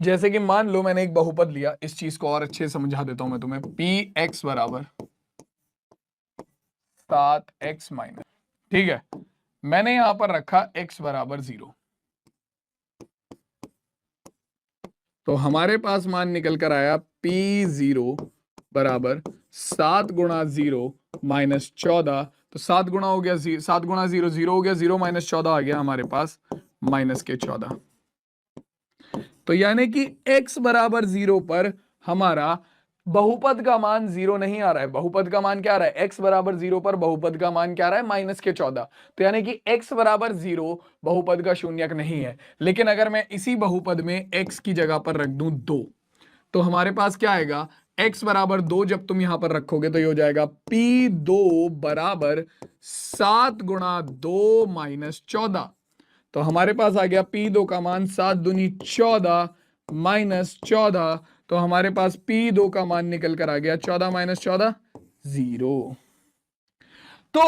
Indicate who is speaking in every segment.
Speaker 1: जैसे कि मान लो मैंने एक बहुपद लिया, इस चीज को और अच्छे से समझा देता हूं मैं तुम्हें। पी एक्स बराबर 7x माइनस, ठीक है, मैंने यहां पर रखा x बराबर 0, तो हमारे पास मान निकल कर आया P0 बराबर 7 × 0 माइनस 14। तो 7 गुणा हो गया, 7 गुणा 0 0 हो गया, 0 माइनस 14 आ गया हमारे पास माइनस के 14। तो यानी कि x बराबर 0 पर हमारा बहुपद का मान 0 नहीं आ रहा है। बहुपद का मान क्या आ रहा है? x बराबर 0 पर बहुपद का मान क्या आ रहा है? माइनस के 14। तो यानी कि x बराबर 0 बहुपद का शून्यक नहीं है। लेकिन अगर मैं इसी बहुपद में x की जगह पर रख दूं 2, तो हमारे पास क्या आएगा? x बराबर 2 जब तुम यहां पर रखोगे तो ये हो जाएगा P2 बराबर 7 × 2 माइनस 14। तो हमारे पास आ गया P2 का मान 7 दूनी 14 माइनस 14। तो हमारे पास P2 का मान निकल कर आ गया 14 माइनस 14 0। तो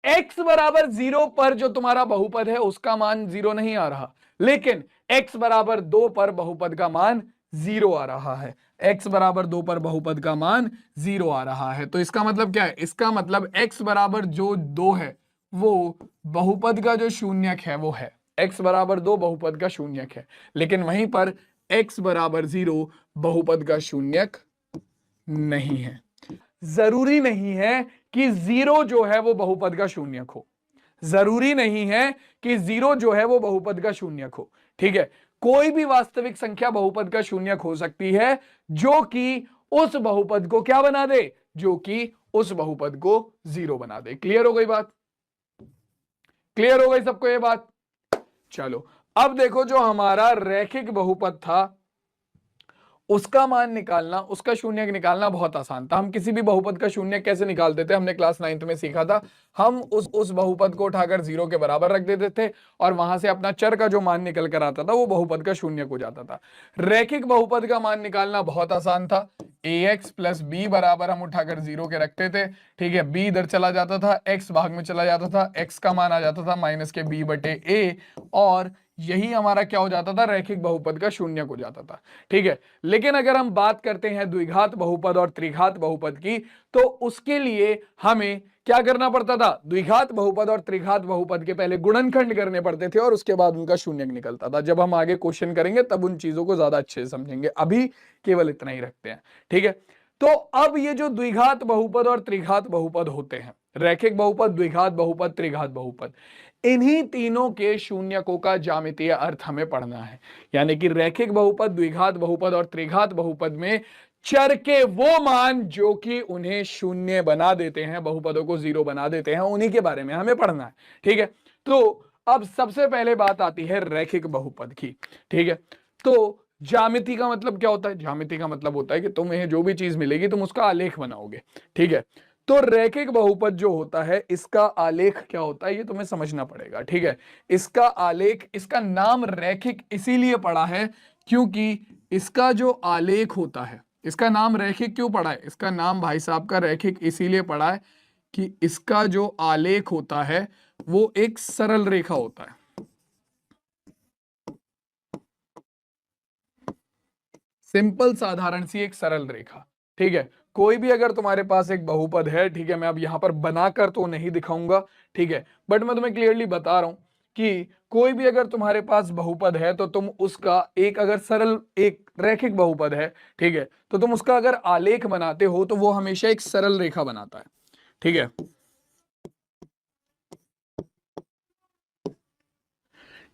Speaker 1: x बराबर 0 पर जो तुम्हारा बहुपद है उसका मान 0 नहीं आ रहा, लेकिन x बराबर 2 पर बहुपद का मान 0 आ रहा है। x बराबर 2 पर बहुपद का मान 0 आ रहा है। तो इसका मतलब क्या है? इसका मतलब x बराबर जो 2 है वो बहुपद का जो शून्यक है वो है। x बराबर 2 बहुपद का शून्यक है, लेकिन वहीं पर x बराबर 0 बहुपद का शून्यक नहीं है। जरूरी नहीं है कि 0 जो है वो बहुपद का शून्यक हो। जरूरी नहीं है कि 0 जो है वो बहुपद का शून्यक हो। ठीक है, कोई भी वास्तविक संख्या बहुपद का शून्यक हो सकती है जो कि उस बहुपद को क्या बना दे? जो कि उस बहुपद को 0 बना दे। क्लियर हो गई बात? क्लियर हो गई सबको ये बात? चलो अब देखो, जो हमारा रैखिक बहुपद था उसका मान निकालना, उसका शून्यक निकालना बहुत आसान था। हम किसी भी बहुपद का शून्यक कैसे निकालते थे? हमने क्लास 9th में सीखा था। हम उस बहुपद को उठाकर 0 के बराबर रख देते थे और वहां से अपना चर का जो मान निकल कर आता था वो बहुपद का शून्यक हो जाता था। रैखिक बहुपद का मान निकालना बहुत आसान था। ax प्लस बी बराबर हम उठाकर 0 के रखते थे, ठीक है, b इधर चला जाता था, x भाग में चला जाता था, x का मान आ जाता था माइनस के b बटे a, और यही हमारा क्या हो जाता था? रैखिक बहुपद का शून्यक हो जाता था। ठीक है, लेकिन अगर हम बात करते हैं द्विघात बहुपद और त्रिघात बहुपद की, तो उसके लिए हमें क्या करना पड़ता था? द्विघात बहुपद और त्रिघात बहुपद के पहले गुणनखंड करने पड़ते थे और उसके बाद उनका शून्यक निकलता था। जब हम आगे क्वेश्चन करेंगे तब उन चीजों को ज्यादा अच्छे से समझेंगे, अभी केवल इतना ही रखते हैं। ठीक है, तो अब ये जो द्विघात बहुपद और त्रिघात बहुपद होते हैं, रैखिक बहुपद, द्विघात बहुपद, त्रिघात बहुपद, इन्हीं तीनों के शून्यकों का ज्यामितीय अर्थ हमें पढ़ना है। यानी कि रैखिक बहुपद, द्विघात बहुपद और त्रिघात बहुपद में चर के वो मान जो कि उन्हें शून्य बना देते हैं, बहुपदों को 0 बना देते हैं, उन्हीं के बारे में हमें पढ़ना है। ठीक है, तो अब सबसे पहले बात आती है रैखिक बहुपद की। ठीक है, तो ज्यामिति का मतलब क्या होता है? ज्यामिति का मतलब होता है कि तुम्हें जो भी चीज मिलेगी तुम उसका आलेख बनाओगे। ठीक है, तो रैखिक बहुपद जो होता है इसका आलेख क्या होता है ये तुम्हें समझना पड़ेगा। ठीक है, इसका आलेख, इसका नाम रैखिक इसीलिए पड़ा है क्योंकि इसका जो आलेख होता है, इसका नाम रैखिक क्यों पड़ा है? इसका नाम भाई साहब का रैखिक इसीलिए पड़ा है कि इसका जो आलेख होता है वो एक सरल रेखा होता है। सिंपल, साधारण सी एक सरल रेखा। ठीक है, कोई भी अगर तुम्हारे पास एक बहुपद है, ठीक है, मैं अब यहां पर बनाकर तो नहीं दिखाऊंगा, ठीक है, बट मैं तुम्हें क्लियरली बता रहा हूं कि कोई भी अगर तुम्हारे पास बहुपद है तो तुम उसका एक, अगर सरल एक रैखिक बहुपद है, ठीक है, तो तुम उसका अगर आलेख बनाते हो तो वो हमेशा एक सरल रेखा बनाता है। ठीक है,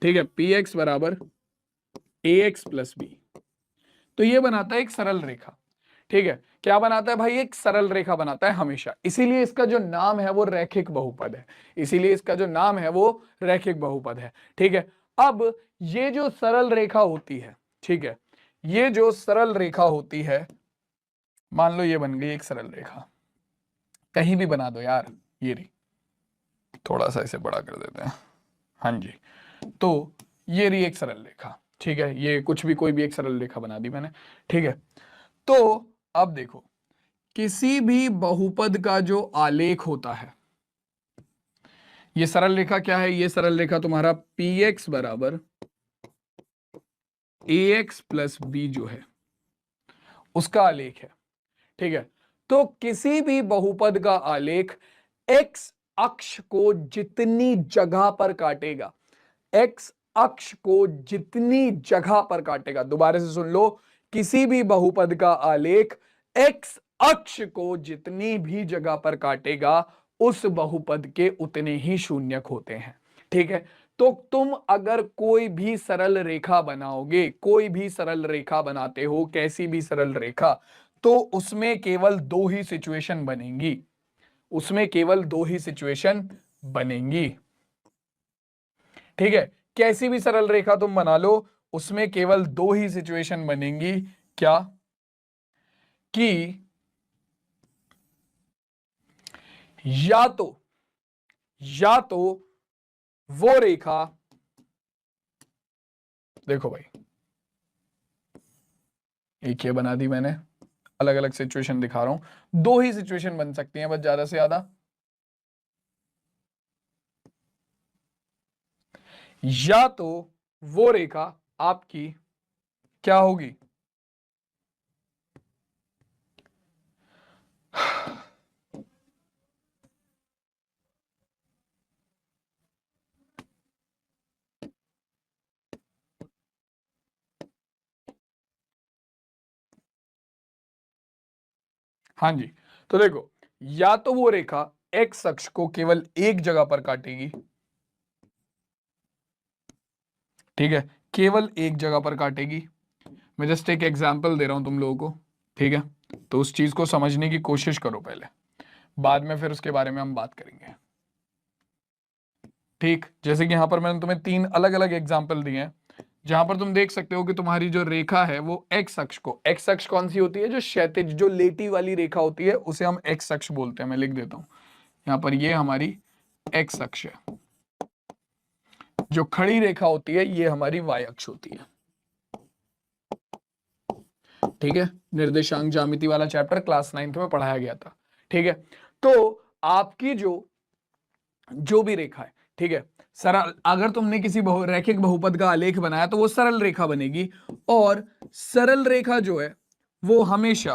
Speaker 1: ठीक है, पी एक्स बराबर ए एक्स प्लस बी, तो ये बनाता है एक सरल रेखा। ठीक है, क्या बनाता है भाई? एक सरल रेखा बनाता है हमेशा, इसीलिए इसका जो नाम है वो रैखिक बहुपद है। इसीलिए इसका जो नाम है वो रैखिक बहुपद है। ठीक है, अब ये जो सरल रेखा होती है, ठीक है, ये जो सरल रेखा होती है, मान लो ये बन गई एक सरल रेखा, कहीं भी बना दो यार, ये रही, थोड़ा सा इसे बड़ा कर देते हैं, हाँ जी, तो ये रही एक सरल रेखा। ठीक है, ये कुछ भी, कोई भी एक सरल रेखा बना दी मैंने। ठीक है, तो अब देखो, किसी भी बहुपद का जो आलेख होता है, ये सरल रेखा क्या है? ये सरल रेखा तुम्हारा पी एक्स बराबर ax प्लस बी जो है उसका आलेख है। ठीक है, तो किसी भी बहुपद का आलेख x अक्ष को जितनी जगह पर काटेगा, x अक्ष को जितनी जगह पर काटेगा, दोबारा से सुन लो, किसी भी बहुपद का आलेख x अक्ष को जितनी भी जगह पर काटेगा उस बहुपद के उतने ही शून्यक होते हैं। ठीक है, तो तुम अगर कोई भी सरल रेखा बनाओगे, कोई भी सरल रेखा बनाते हो, कैसी भी सरल रेखा, तो उसमें केवल दो ही सिचुएशन बनेंगी, उसमें केवल दो ही सिचुएशन बनेंगी। ठीक है, कैसी भी सरल रेखा तुम बना लो उसमें केवल दो ही सिचुएशन बनेंगी। क्या? कि या तो वो रेखा, देखो भाई एक ये बना दी मैंने, अलग अलग सिचुएशन दिखा रहा हूं, दो ही सिचुएशन बन सकती हैं बस, ज्यादा से ज्यादा। या तो वो रेखा आपकी क्या होगी, हाँ जी, तो देखो, या तो वो रेखा एक्स अक्ष को केवल एक जगह पर काटेगी, ठीक है, केवल एक जगह पर काटेगी। मैं जस्ट एक एग्जांपल दे रहा हूं तुम लोगों को, ठीक है, तो उस चीज को समझने की कोशिश करो पहले, बाद में फिर उसके बारे में हम बात करेंगे। ठीक, जैसे कि यहां पर मैंने तुम्हें तीन अलग अलग एग्जाम्पल दिए हैं, जहां पर तुम देख सकते हो कि तुम्हारी जो रेखा है वो एक्स अक्ष को, एक्स अक्ष कौन सी होती है, जो क्षैतिज, जो लेटी वाली रेखा होती है उसे हम एक्स अक्ष बोलते हैं। मैं लिख देता हूं यहां पर, ये हमारी एक्स अक्ष है, जो खड़ी रेखा होती है ये हमारी वाई अक्ष होती है। ठीक है, निर्देशांक ज्यामिति वाला चैप्टर क्लास 9th में पढ़ाया गया था। ठीक है, तो आपकी जो भी रेखा है, ठीक है, सरल, अगर तुमने किसी रैखिक बहुपद का आलेख बनाया तो वो सरल रेखा बनेगी, और सरल रेखा जो है वो हमेशा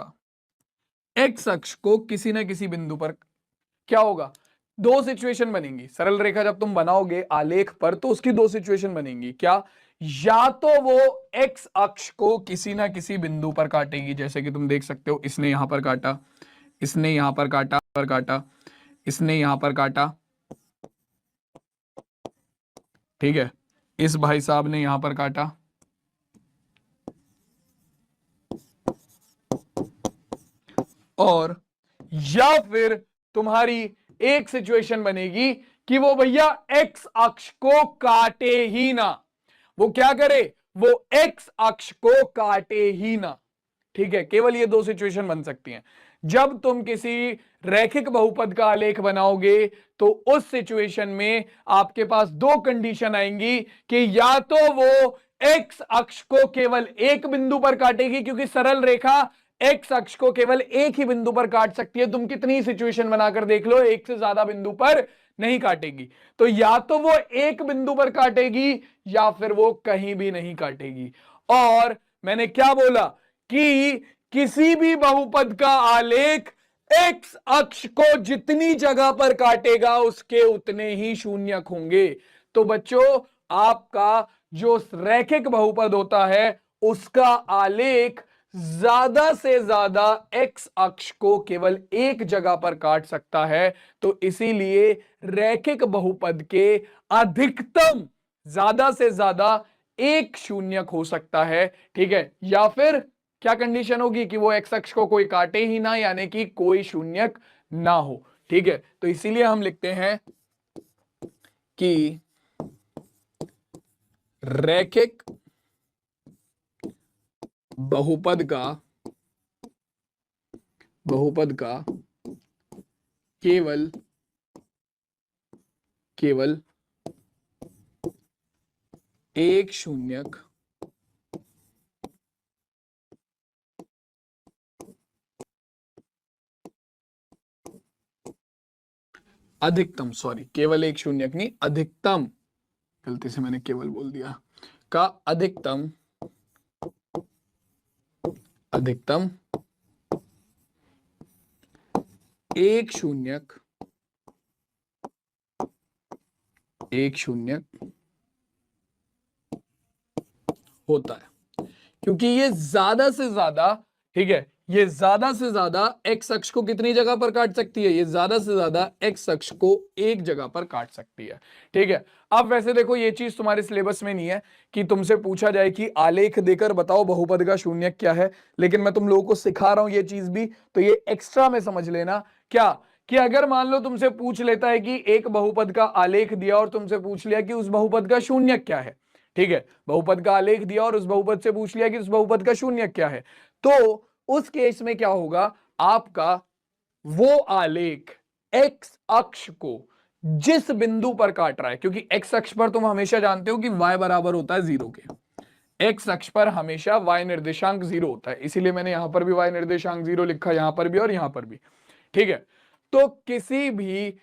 Speaker 1: एक्स अक्ष को किसी ना किसी बिंदु पर, क्या होगा, दो सिचुएशन बनेंगी। सरल रेखा जब तुम बनाओगे आलेख पर तो उसकी दो सिचुएशन बनेंगी। क्या? या तो वो एक्स अक्ष को किसी ना किसी बिंदु पर काटेगी, जैसे कि तुम देख सकते हो इसने यहां पर काटा, इसने यहां पर काटा, पर काटा, इसने यहां पर काटा, ठीक है, इस भाई साहब ने यहां पर काटा, और या फिर तुम्हारी एक सिचुएशन बनेगी कि वो भैया एक्स अक्ष को काटे ही ना, वो क्या करे, वो एक्स अक्ष को काटे ही ना। ठीक है, केवल ये दो सिचुएशन बन सकती हैं। जब तुम किसी रैखिक बहुपद का आलेख बनाओगे तो उस सिचुएशन में आपके पास दो कंडीशन आएंगी कि या तो वो एक्स अक्ष को केवल एक बिंदु पर काटेगी, क्योंकि सरल रेखा एक्स अक्ष को केवल एक ही बिंदु पर काट सकती है, तुम कितनी सिचुएशन बनाकर देख लो, एक से ज्यादा बिंदु पर नहीं काटेगी। तो या तो वो एक बिंदु पर काटेगी या फिर वो कहीं भी नहीं काटेगी। और मैंने क्या बोला कि किसी भी बहुपद का आलेख एक्स अक्ष को जितनी जगह पर काटेगा उसके उतने ही शून्यक होंगे। तो बच्चों, आपका जो रैखिक बहुपद होता है उसका आलेख ज्यादा से ज्यादा एक्स अक्ष को केवल एक जगह पर काट सकता है। तो इसीलिए रैखिक बहुपद के अधिकतम ज्यादा से ज्यादा एक शून्यक हो सकता है। ठीक है, या फिर क्या कंडीशन होगी कि वो एक्स अक्ष को कोई काटे ही ना, यानी कि कोई शून्यक ना हो। ठीक है, तो इसीलिए हम लिखते हैं कि रैखिक बहुपद का केवल एक शून्यक अधिकतम, सॉरी केवल एक शून्यक नहीं, अधिकतम, गलती से मैंने केवल बोल दिया, का अधिकतम अधिकतम एक शून्यक होता है, क्योंकि ये ज्यादा से ज्यादा, ठीक है, ये ज्यादा से ज्यादा एक्स अक्ष को कितनी जगह पर काट सकती है, ये ज्यादा से ज्यादा एक्स अक्ष को एक जगह पर काट सकती है। ठीक है, अब वैसे देखो ये चीज तुम्हारे सिलेबस में नहीं है कि तुमसे पूछा जाए कि आलेख देकर बताओ बहुपद का शून्यक क्या है, लेकिन मैं तुम लोगों को सिखा रहा हूं ये चीज भी, तो ये एक्स्ट्रा में समझ लेना। क्या कि अगर मान लो तुमसे पूछ लेता है कि एक बहुपद का आलेख दिया और तुमसे पूछ लिया कि उस बहुपद का शून्यक क्या है, ठीक है, बहुपद का आलेख दिया और उस बहुपद से पूछ लिया कि उस बहुपद का शून्यक क्या है, तो उस केस में क्या होगा, आपका वो आलेख एक्स अक्ष को जिस बिंदु पर काट रहा है, क्योंकि एक्स अक्ष पर तुम हमेशा जानते हो कि y बराबर होता है 0 के, एक्स अक्ष पर हमेशा y निर्देशांक 0 होता है, इसीलिए मैंने यहां पर भी y निर्देशांक 0 लिखा, यहां पर भी और यहां पर भी। ठीक है, तो किसी भी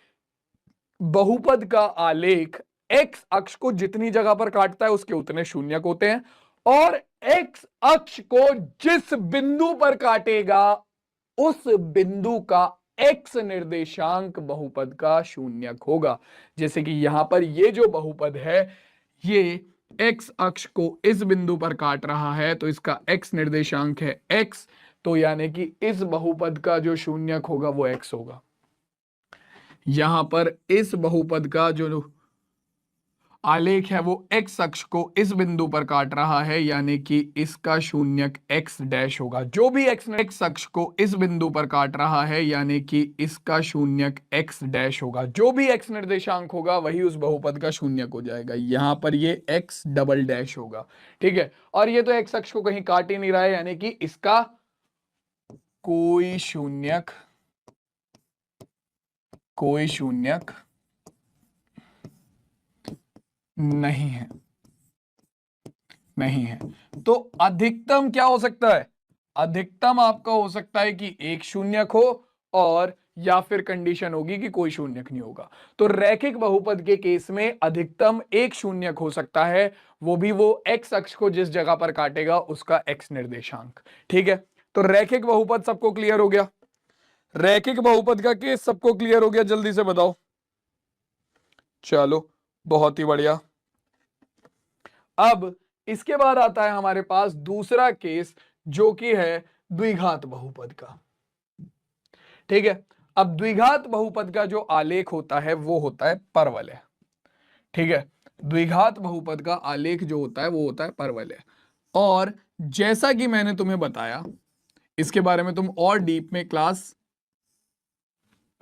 Speaker 1: बहुपद का आलेख एक्स अक्ष को जितनी जगह पर काटता है उसके उतने शून्यक होते हैं, और एक्स अक्ष को जिस बिंदु पर काटेगा उस बिंदु का एक्स निर्देशांक बहुपद का शून्यक होगा। जैसे कि यहां पर ये जो बहुपद है ये एक्स अक्ष को इस बिंदु पर काट रहा है, तो इसका एक्स निर्देशांक है एक्स, तो यानी कि इस बहुपद का जो शून्यक होगा वो एक्स होगा। यहां पर इस बहुपद का जो आलेख है वो एक्स अक्ष को इस बिंदु पर काट रहा है, यानी कि इसका शून्यक एक्स डैश होगा। जो भी एक्स अक्ष को इस बिंदु पर काट रहा है यानी कि इसका शून्यक एक्स डैश होगा। जो भी एक्स निर्देशांक होगा वही उस बहुपद का शून्यक हो जाएगा। यहां पर ये एक्स डबल डैश होगा। ठीक है, और ये तो एक्स अक्ष को कहीं काट ही नहीं रहा है, यानी कि इसका कोई शून्यक नहीं है। तो अधिकतम क्या हो सकता है, अधिकतम आपका हो सकता है कि एक शून्यक हो, और या फिर कंडीशन होगी कि कोई शून्यक नहीं होगा। तो रैखिक बहुपद के केस में अधिकतम एक शून्यक हो सकता है, वो भी वो एक्स अक्ष को जिस जगह पर काटेगा उसका एक्स निर्देशांक। ठीक है, तो रैखिक बहुपद सबको क्लियर हो गया, रैखिक बहुपद का केस सबको क्लियर हो गया, जल्दी से बताओ। चलो बहुत ही बढ़िया। अब इसके बाद आता है हमारे पास दूसरा केस जो कि है द्विघात बहुपद का। ठीक है, अब द्विघात बहुपद का जो आलेख होता है वो होता है परवलय। ठीक है, द्विघात बहुपद का आलेख जो होता है वो होता है परवलय। और जैसा कि मैंने तुम्हें बताया, इसके बारे में तुम और डीप में क्लास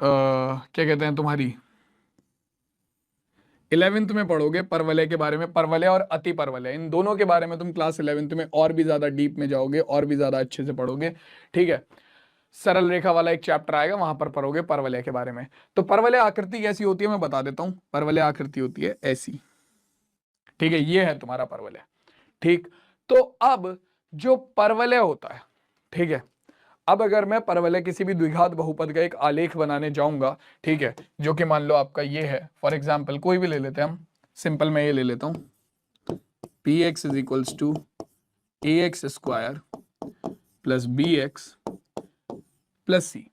Speaker 1: क्या कहते हैं तुम्हारी 11th में पढ़ोगे परवलय के बारे में। परवलय और अति परवलय, इन दोनों के बारे में तुम क्लास 11th में और भी ज्यादा डीप में जाओगे और भी ज्यादा अच्छे से पढ़ोगे। ठीक है, सरल रेखा वाला एक चैप्टर आएगा, वहां पर पढ़ोगे परवलय के बारे में। तो परवलय आकृति कैसी होती है मैं बता देता हूं। परवलय आकृति होती है ऐसी। ठीक है, ये है तुम्हारा परवलय। ठीक, तो अब जो परवलय होता है, ठीक है, अब अगर मैं परवलय किसी भी द्विघात बहुपद का एक आलेख बनाने जाऊंगा, ठीक है, जो कि मान लो आपका ये है, फॉर एग्जाम्पल कोई भी ले लेते हैं हम, सिंपल मैं ये ले लेता हूं, p x is equals to a x square plus b x plus c.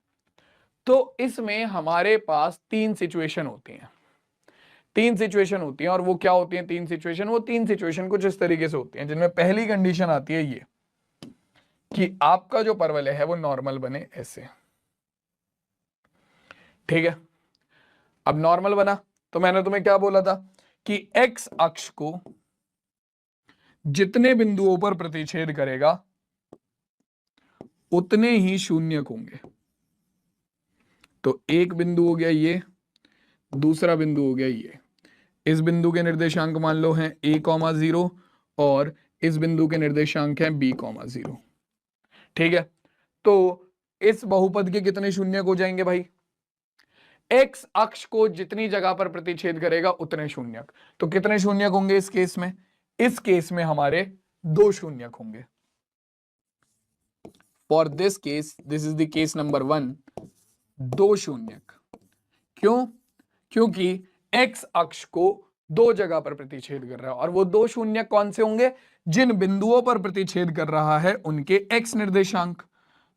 Speaker 1: तो इसमें हमारे पास तीन सिचुएशन होती हैं, और वो क्या होती हैं तीन सिचुएशन, वो तीन सिचुएशन कुछ इस तरीके से होती हैं, जिनमें पहली कंडीशन आती है ये कि आपका जो परवलय है वो नॉर्मल बने ऐसे। ठीक है, अब नॉर्मल बना तो मैंने तुम्हें क्या बोला था कि एक्स अक्ष को जितने बिंदुओं पर प्रतिच्छेद करेगा उतने ही शून्यक होंगे। तो एक बिंदु हो गया ये, दूसरा बिंदु हो गया ये। इस बिंदु के निर्देशांक मान लो हैं a,0 और इस बिंदु के निर्देशांक हैं b,0। ठीक है, तो इस बहुपद के कितने शून्यक हो जाएंगे भाई, एक्स अक्ष को जितनी जगह पर प्रतिच्छेद करेगा उतने शून्यक। तो कितने शून्यक होंगे इस केस में, इस केस में हमारे दो शून्यक होंगे। For this case, this is the case number 1, दो शून्यक। क्यों, क्योंकि एक्स अक्ष को दो जगह पर प्रतिच्छेद कर रहा है, और वो दो शून्य कौन से होंगे? जिन बिंदुओं पर प्रतिच्छेद कर रहा है उनके एक्स निर्देशांक।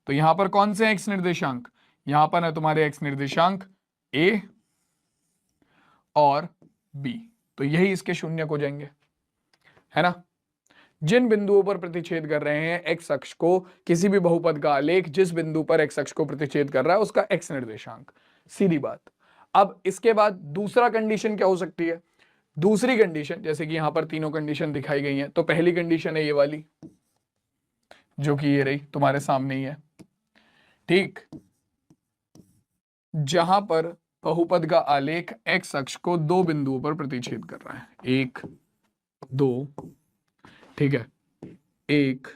Speaker 1: तो यहां पर कौन से एक्स निर्देशांक? यहां पर है तुम्हारे एक्स निर्देशांक ए और बी, तो यही इसके शून्य हो जाएंगे, है ना। जिन बिंदुओं पर प्रतिच्छेद कर रहे हैं एक्स अक्ष को, किसी भी बहुपद का आलेख जिस बिंदु पर एक्स अक्ष को प्रतिच्छेद कर रहा है उसका एक्स निर्देशांक, सीधी बात। अब इसके बाद दूसरा कंडीशन क्या हो सकती है? दूसरी कंडीशन, जैसे कि यहां पर तीनों कंडीशन दिखाई गई हैं, तो पहली कंडीशन है ये वाली, जो कि ये रही तुम्हारे सामने ही है, ठीक। जहां पर बहुपद का आलेख एक्स अक्ष को दो बिंदुओं पर प्रतिच्छेद कर रहा है, एक दो, ठीक है, एक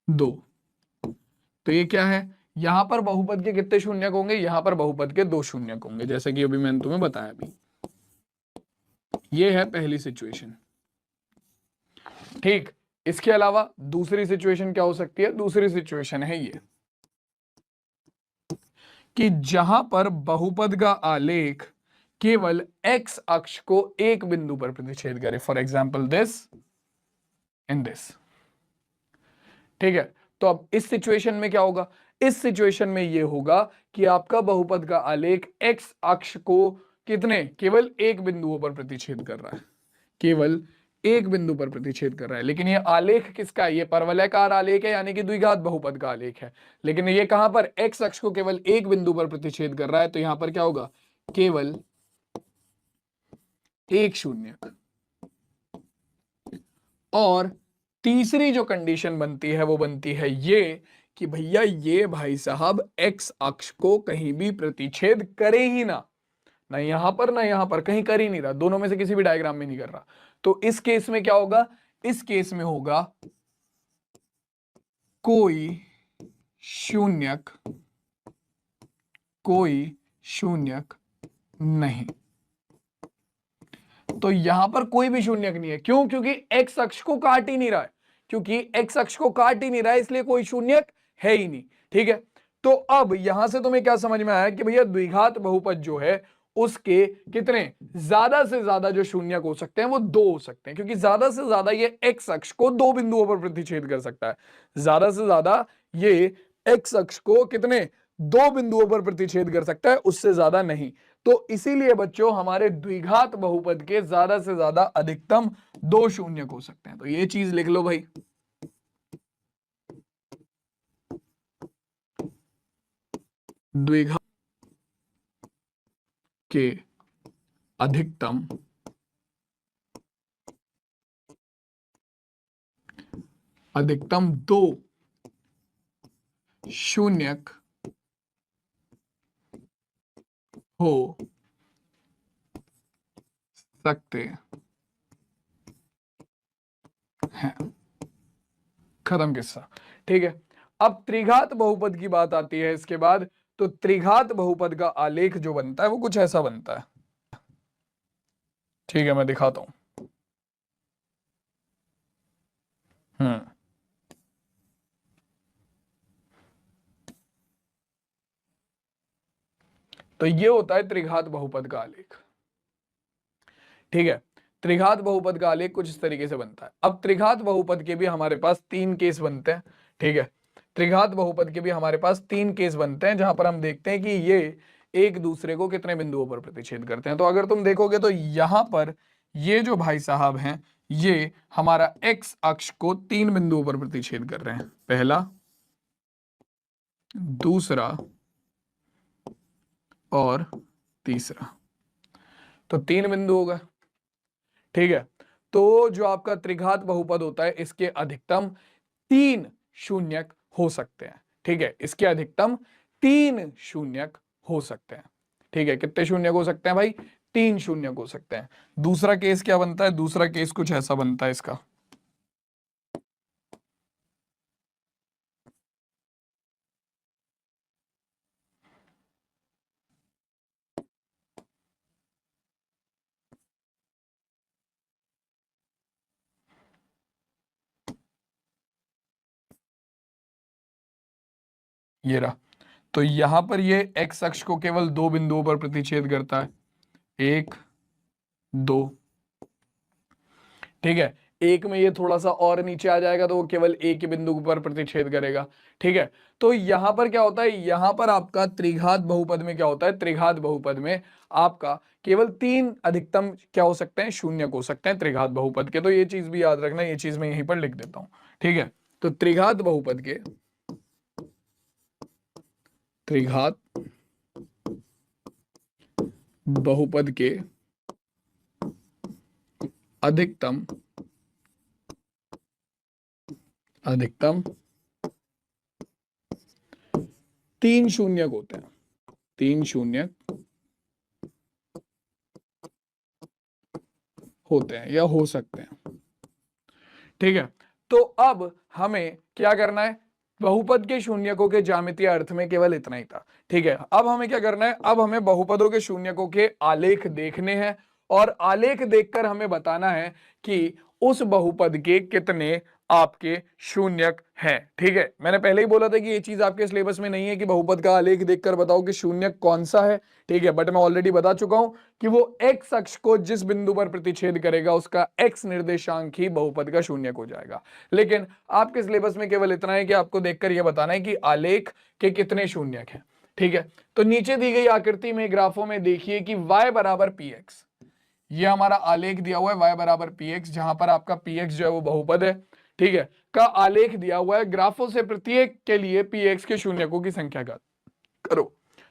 Speaker 1: दो, तो ये क्या है? यहां पर बहुपद के कितने शून्यक होंगे? यहां पर बहुपद के दो शून्यक होंगे, जैसे कि अभी मैंने तुम्हें बताया अभी। ये है पहली सिचुएशन, ठीक। इसके अलावा दूसरी सिचुएशन क्या हो सकती है? दूसरी सिचुएशन है ये कि जहां पर बहुपद का आलेख केवल एक्स अक्ष को एक बिंदु पर प्रतिच्छेद करे, for example this in this, ठीक है। तो अब इस सिचुएशन में क्या होगा? इस सिचुएशन में ये होगा कि आपका बहुपद का आलेख एक्स अक्ष को कितने, केवल एक बिंदुओं पर प्रतिच्छेद कर रहा है, केवल एक बिंदु पर प्रतिच्छेद कर रहा है। लेकिन ये आलेख किसका है? ये परवलयाकार आलेख है, यानी कि द्विघात बहुपद का आलेख है। लेकिन ये कहां पर? एक्स अक्ष को केवल एक बिंदु पर प्रतिच्छेद कर रहा है, तो यहां पर क्या होगा? केवल एक शून्य। और तीसरी जो कंडीशन बनती है वो बनती है ये कि भैया ये भाई साहब एक्स अक्ष को कहीं भी प्रतिच्छेद करे ही ना, ना यहां पर ना यहां पर, कहीं कर ही नहीं रहा, दोनों में से किसी भी डायग्राम में नहीं कर रहा। तो इस केस में क्या होगा? इस केस में होगा कोई शून्यक, कोई शून्यक नहीं। तो यहां पर कोई भी शून्यक नहीं है, क्यों? क्योंकि एक्स अक्ष को काट ही नहीं रहा है, क्योंकि एक्स अक्ष को काट ही नहीं रहा है, इसलिए कोई शून्यक है ही नहीं, ठीक है। तो अब यहां से तुम्हें क्या समझ में आया कि भैया द्विघात बहुपद जो है उसके कितने ज्यादा से ज्यादा जो शून्यक हो सकते हैं वो दो हो सकते हैं, क्योंकि ज्यादा से ज्यादा ये एक्स अक्ष को दो बिंदुओं पर प्रतिच्छेद कर सकता है। ज्यादा से ज्यादा ये एक्स अक्ष को कितने, दो बिंदुओं पर प्रतिच्छेद कर सकता है, उससे ज्यादा नहीं। तो इसीलिए बच्चों हमारे द्विघात बहुपद के ज्यादा से ज्यादा अधिकतम दो शून्यक हो सकते हैं। तो ये चीज लिख लो भाई, द्विघात के अधिकतम दो शून्यक हो सकते हैं। खत्म किस्सा, ठीक है। अब त्रिघात बहुपद की बात आती है इसके बाद। तो त्रिघात बहुपद का आलेख जो बनता है वो कुछ ऐसा बनता है, ठीक है, मैं दिखाता हूं। हम्म तो ये होता है त्रिघात बहुपद का आलेख, ठीक है। त्रिघात बहुपद का आलेख कुछ इस तरीके से बनता है। अब त्रिघात बहुपद के भी हमारे पास तीन केस बनते हैं, ठीक है। त्रिघात बहुपद के भी हमारे पास तीन केस बनते हैं, जहां पर हम देखते हैं कि ये एक दूसरे को कितने बिंदुओं पर प्रतिच्छेद करते हैं। तो अगर तुम देखोगे तो यहां पर ये जो भाई साहब हैं ये हमारा एक्स अक्ष को तीन बिंदुओं पर प्रतिच्छेद कर रहे हैं, पहला, दूसरा और तीसरा। तो तीन बिंदु होगा, ठीक है। तो जो आपका त्रिघात बहुपद होता है इसके अधिकतम तीन शून्यक हो सकते हैं, ठीक है। इसके अधिकतम तीन शून्यक हो सकते हैं, ठीक है। कितने शून्यक हो सकते हैं भाई? तीन शून्यक हो सकते हैं। दूसरा केस क्या बनता है? दूसरा केस कुछ ऐसा बनता है इसका, ये रहा। तो यहां पर ये एक्स अक्ष को केवल दो बिंदुओं पर प्रतिच्छेद करता है, एक 2। ठीक है, एक में ये थोड़ा सा और नीचे आ जाएगा तो वो केवल एक ही बिंदु पर प्रतिच्छेद करेगा। ठीक है, तो यहां पर क्या होता है, यहां पर आपका त्रिघात बहुपद में क्या होता है, त्रिघात बहुपद में आपका केवल 3 अधिकतम क्या हो सकते हैं, शून्यक हो सकते हैं त्रिघात बहुपद के। तो ये चीज भी याद रखना, ये चीज मैं यहीं पर लिख देता हूं। ठीक है, तो त्रिघात बहुपद के, त्रिघात बहुपद के अधिकतम 3 शून्यक होते हैं, 3 शून्यक होते हैं या हो सकते हैं। ठीक है, तो अब हमें क्या करना है, बहुपद के शून्यकों के ज्यामितीय अर्थ में केवल इतना ही था। ठीक है, अब हमें क्या करना है, अब हमें बहुपदों के शून्यकों के आलेख देखने हैं और आलेख देखकर हमें बताना है कि उस बहुपद के कितने आपके शून्यक हैं। ठीक है, मैंने पहले ही बोला था कि ये चीज आपके सिलेबस में नहीं है कि बहुपद का आलेख देखकर बताओ कि शून्यक कौन सा है। ठीक है, बट मैं ऑलरेडी बता चुका हूं कि वो एक्स अक्ष को जिस बिंदु पर प्रतिच्छेद करेगा उसका एक्स निर्देशांक ही बहुपद का शून्यक हो जाएगा। लेकिन आपके सिलेबस में केवल इतना है कि आपको देखकर यह बताना है कि आलेख के कितने शून्यक हैं। ठीक है, तो नीचे दी गई आकृति में ग्राफों में देखिए कि y बराबर पी एक्स, ये हमारा आलेख दिया हुआ है y बराबर पी एक्स, जहां पर आपका पी एक्स जो है वो बहुपद है। ठीक है, का आलेख दिया हुआ है, ग्राफों से प्रत्येक के लिए पी एक्स के शून्यकों की संख्या ज्ञात करो।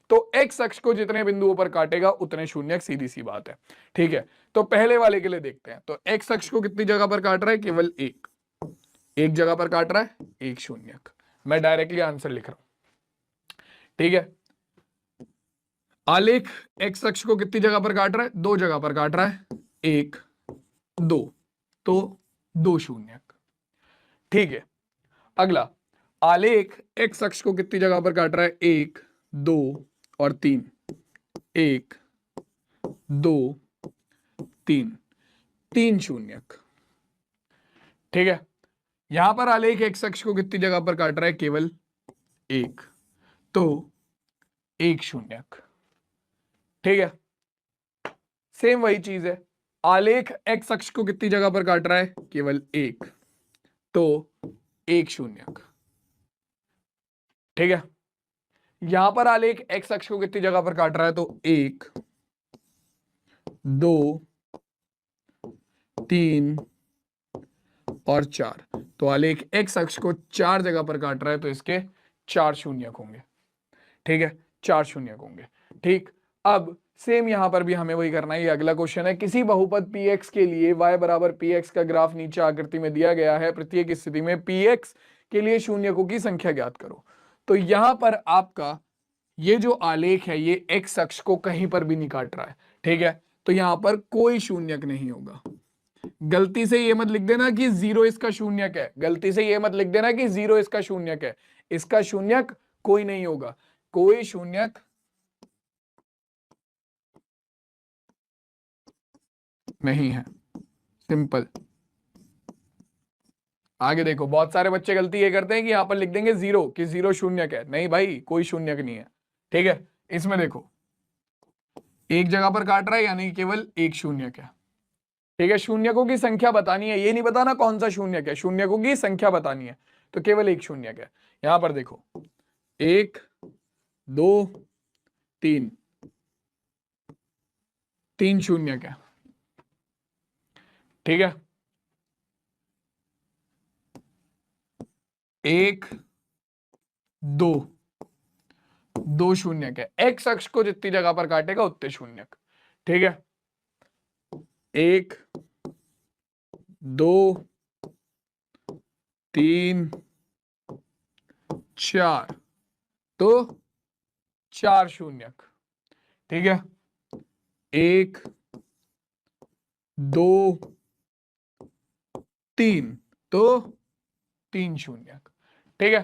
Speaker 1: तो x अक्ष को जितने बिंदुओं पर काटेगा उतने शून्यक, सीधी सी बात है। ठीक है, तो पहले वाले के लिए देखते हैं। तो x अक्ष को कितनी जगह पर काट रहा है, केवल एक जगह पर काट रहा है, एक शून्यक। मैं डायरेक्टली आंसर लिख रहा हूं। ठीक है, आलेख x अक्ष को कितनी जगह पर काट रहा है, 2 जगह पर काट रहा है, 1 2, तो 2 शून्यक। ठीक है, अगला आलेख x अक्ष को कितनी जगह पर काट रहा है, 1 2 और 3, 1 2 3, 3 शून्यक। ठीक है, यहां पर आलेख x अक्ष को कितनी जगह पर काट रहा है, केवल 1, तो 1 शून्यक। ठीक है, सेम वही चीज है, आलेख x अक्ष को कितनी जगह पर काट रहा है, केवल 1, तो 1 शून्यक। ठीक है, यहां पर आलेख x अक्ष को कितनी जगह पर काट रहा है, तो 1 2 3 और 4, तो आलेख x अक्ष को 4 जगह पर काट रहा है, तो इसके 4 शून्यक होंगे। ठीक है, 4 शून्यक होंगे। ठीक, अब सेम यहां पर भी हमें वही करना है। ये अगला क्वेश्चन है, किसी बहुपद px के लिए y बराबर px का ग्राफ नीचे आकृति में दिया गया है, प्रत्येक स्थिति में px के लिए शून्यकों की संख्या ज्ञात करो। तो यहां पर आपका ये जो आलेख है ये x अक्ष को कहीं पर भी नहीं काट रहा है। ठीक है, तो यहां पर कोई शून्यक नहीं होगा। गलती से ये मत लिख देना कि 0 इसका शून्यक है, गलती से ये मत लिख देना कि 0 इसका शून्यक है। इसका शून्यक कोई नहीं होगा, कोई शून्यक नहीं है, सिंपल। आगे देखो, बहुत सारे बच्चे गलती ये करते हैं कि यहां पर लिख देंगे 0 कि 0 शून्यक है। नहीं भाई, कोई शून्यक नहीं है। ठीक है, इसमें देखो एक जगह पर काट रहा है यानी केवल एक शून्यक है। ठीक है, शून्यकों की संख्या बतानी है, ये नहीं बताना कौन सा शून्यक है, शून्यकों की संख्या बतानी है, तो केवल एक शून्यक है। यहां पर देखो 1 2 3, 3 शून्यक है। ठीक है, 1 2, 2 शून्यक है। एक्स अक्ष को जितनी जगह पर काटेगा उतने शून्यक। ठीक है, 1 2 3 4, तो 4 शून्यक। ठीक है, 1 2 3, तो 3 शून्यक। ठीक है,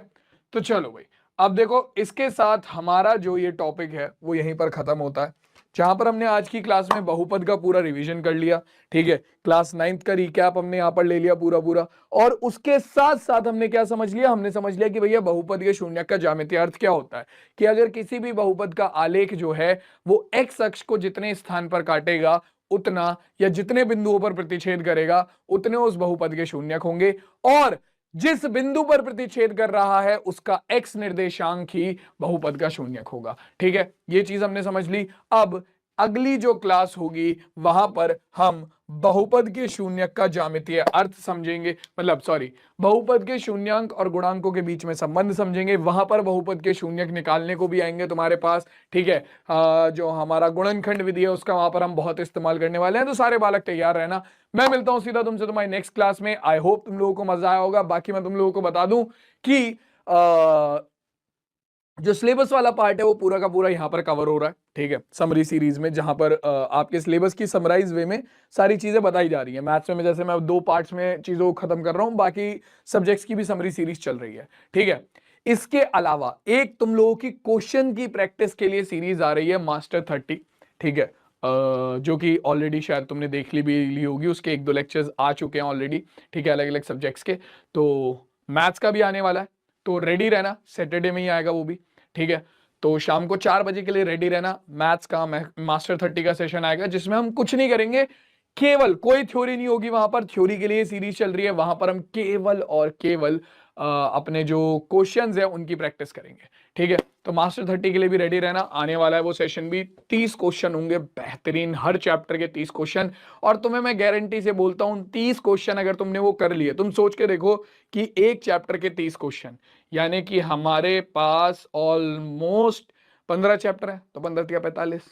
Speaker 1: तो चलो भाई, अब देखो इसके साथ हमारा जो ये टॉपिक है वो यहीं पर खत्म होता है, जहां पर हमने आज की क्लास में बहुपद का पूरा रिवीजन कर लिया। ठीक है, क्लास 9th का रिकैप हमने यहां पर ले लिया पूरा पूरा, और उसके साथ साथ हमने क्या समझ लिया, हमने समझ लिया कि भैया बहुपद के शून्यक का ज्यामितीय अर्थ क्या होता है, कि अगर किसी भी बहुपद का आलेख जो है वो एक्स अक्ष को जितने स्थान पर काटेगा उतना, या जितने बिंदुओं पर प्रतिच्छेद करेगा उतने उस बहुपद के शून्यक होंगे, और जिस बिंदु पर प्रतिच्छेद कर रहा है उसका x निर्देशांक ही बहुपद का शून्यक होगा। ठीक है, ये चीज हमने समझ ली। अब अगली जो क्लास होगी वहां पर हम बहुपद के शून्यक का ज्यामितीय अर्थ समझेंगे, मतलब सॉरी, बहुपद के शून्यांक और गुणांकों के बीच में संबंध समझेंगे। वहां पर बहुपद के शून्यक निकालने को भी आएंगे तुम्हारे पास। ठीक है, जो हमारा गुणनखंड विधि है उसका वहां पर हम बहुत इस्तेमाल करने वाले हैं। तो सारे बालक तैयार रहना। मैं मिलता हूं सीधा तुमसे तुम्हारी नेक्स्ट क्लास में। आई होप तुम लोगों को मजा आया होगा। बाकी मैं तुम लोगों को बता दूं कि जो सिलेबस वाला पार्ट है वो पूरा का पूरा यहाँ पर कवर हो रहा है। ठीक है, समरी सीरीज में, जहां पर आपके सिलेबस की समराइज वे में सारी चीजें बताई जा रही है। मैथ्स में जैसे मैं 2 पार्ट्स में चीजों को खत्म कर रहा हूं, बाकी सब्जेक्ट्स की भी समरी सीरीज चल रही है। ठीक है, इसके अलावा एक तुम लोगों की क्वेश्चन की प्रैक्टिस के लिए सीरीज आ रही है मास्टर 30। ठीक है, जो कि ऑलरेडी शायद तुमने देख ली होगी, उसके 1-2 लेक्चर्स आ चुके हैं ऑलरेडी। ठीक है, अलग अलग सब्जेक्ट्स के। तो मैथ्स का भी आने वाला है, तो रेडी रहना, सैटरडे में ही आएगा वो भी। ठीक है, तो शाम को 4 बजे के लिए रेडी रहना। मैथ्स का मास्टर 30 का सेशन आएगा, जिसमें हम कुछ नहीं करेंगे, केवल कोई थ्योरी नहीं होगी वहां पर। थ्योरी के लिए सीरीज चल रही है, वहां पर हम केवल और केवल अपने जो क्वेश्चंस है उनकी प्रैक्टिस करेंगे। ठीक है, तो मास्टर 30 के लिए भी रेडी रहना। आने वाला है वो सेशन भी। 30 क्वेश्चन होंगे बेहतरीन, हर चैप्टर के 30 क्वेश्चन। और तुम्हें मैं गारंटी से बोलता हूं 30 क्वेश्चन अगर तुमने वो कर लिए, तुम सोच के देखो कि एक चैप्टर के 30 क्वेश्चन, यानी कि हमारे पास ऑलमोस्ट 15 चैप्टर है, तो 15 या 45,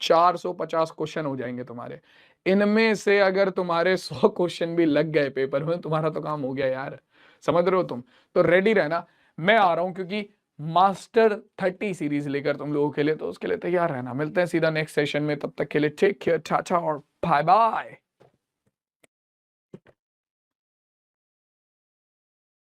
Speaker 1: 450 क्वेश्चन हो जाएंगे तुम्हारे। इनमें से अगर तुम्हारे 100 क्वेश्चन भी लग गए पेपर में, तुम्हारा तो काम हो गया यार। समझ रहे हो तुम? तो रेडी रहना, मैं आ रहा हूं, क्योंकि मास्टर 30 सीरीज लेकर तुम लोगों के लिए, तो उसके लिए तैयार रहना। मिलते हैं सीधा नेक्स्ट सेशन में, तब तक के लिए टेक केयर, टाटा और बाय बाय।